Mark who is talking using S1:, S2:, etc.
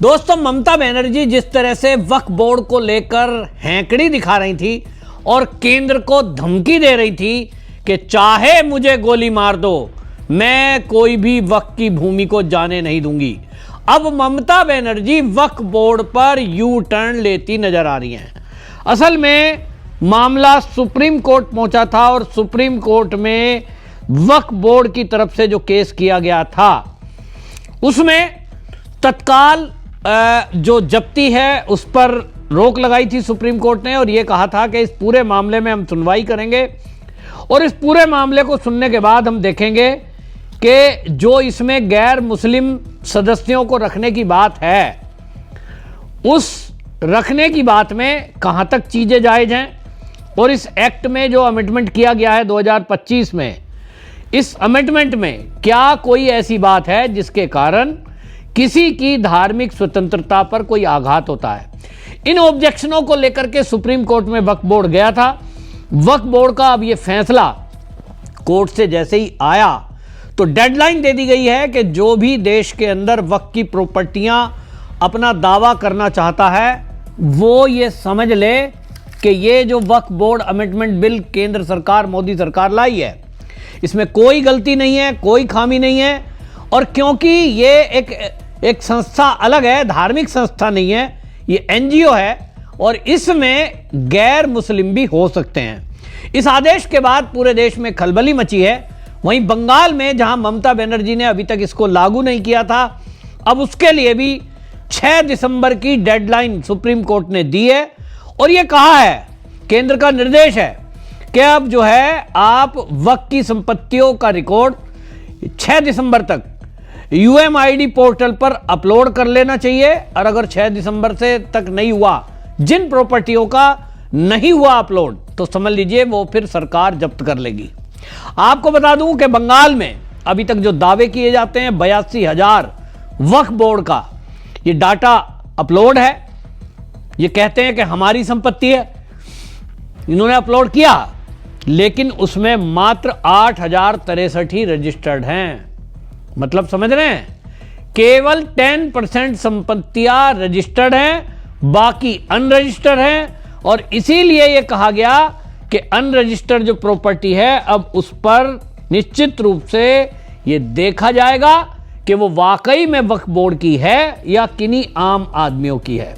S1: दोस्तों, ममता बनर्जी जिस तरह से वक्फ बोर्ड को लेकर हैंकड़ी दिखा रही थी और केंद्र को धमकी दे रही थी कि चाहे मुझे गोली मार दो, मैं कोई भी वक्फ की भूमि को जाने नहीं दूंगी। अब ममता बनर्जी वक्फ बोर्ड पर यू टर्न लेती नजर आ रही हैं। असल में मामला सुप्रीम कोर्ट पहुंचा था और सुप्रीम कोर्ट में वक्फ बोर्ड की तरफ से जो केस किया गया था उसमें तत्काल जो जब्ती है उस पर रोक लगाई थी सुप्रीम कोर्ट ने और यह कहा था कि इस पूरे मामले में हम सुनवाई करेंगे और इस पूरे मामले को सुनने के बाद हम देखेंगे कि जो इसमें गैर मुस्लिम सदस्यों को रखने की बात है, उस रखने की बात में कहां तक चीजें जायज हैं और इस एक्ट में जो अमेंडमेंट किया गया है 2025 में, इस अमेंडमेंट में क्या कोई ऐसी बात है जिसके कारण किसी की धार्मिक स्वतंत्रता पर कोई आघात होता है। इन ऑब्जेक्शनों को लेकर के सुप्रीम कोर्ट में वक्फ बोर्ड गया था। वक्फ बोर्ड का अब यह फैसला कोर्ट से जैसे ही आया तो डेडलाइन दे दी गई है कि जो भी देश के अंदर वक्फ की प्रॉपर्टियां अपना दावा करना चाहता है वो ये समझ ले कि ये जो वक्फ बोर्ड अमेंडमेंट बिल केंद्र सरकार, मोदी सरकार लाई है, इसमें कोई गलती नहीं है, कोई खामी नहीं है। और क्योंकि ये एक संस्था अलग है, धार्मिक संस्था नहीं है, ये एनजीओ है और इसमें गैर मुस्लिम भी हो सकते हैं। इस आदेश के बाद पूरे देश में खलबली मची है। वहीं बंगाल में जहां ममता बनर्जी ने अभी तक इसको लागू नहीं किया था, अब उसके लिए भी 6 दिसंबर की डेडलाइन सुप्रीम कोर्ट ने दी है और यह कहा है, केंद्र का निर्देश है कि अब जो है आप वक्फ की संपत्तियों का रिकॉर्ड 6 दिसंबर तक यूएमआईडी पोर्टल पर अपलोड कर लेना चाहिए और अगर 6 दिसंबर से तक नहीं हुआ, जिन प्रॉपर्टियों का नहीं हुआ अपलोड, तो समझ लीजिए वो फिर सरकार जब्त कर लेगी। आपको बता दूं कि बंगाल में अभी तक जो दावे किए जाते हैं 82,000 वक्फ बोर्ड का ये डाटा अपलोड है। ये कहते हैं कि हमारी संपत्ति है, इन्होंने अपलोड किया, लेकिन उसमें मात्र 8,063 ही रजिस्टर्ड हैं। मतलब समझ रहे हैं, केवल 10% संपत्तियां रजिस्टर्ड हैं, बाकी अनरजिस्टर्ड हैं। और इसीलिए यह कहा गया कि अनरजिस्टर्ड जो प्रॉपर्टी है अब उस पर निश्चित रूप से यह देखा जाएगा कि वो वाकई में वक्फ बोर्ड की है या किन्हीं आम आदमियों की है।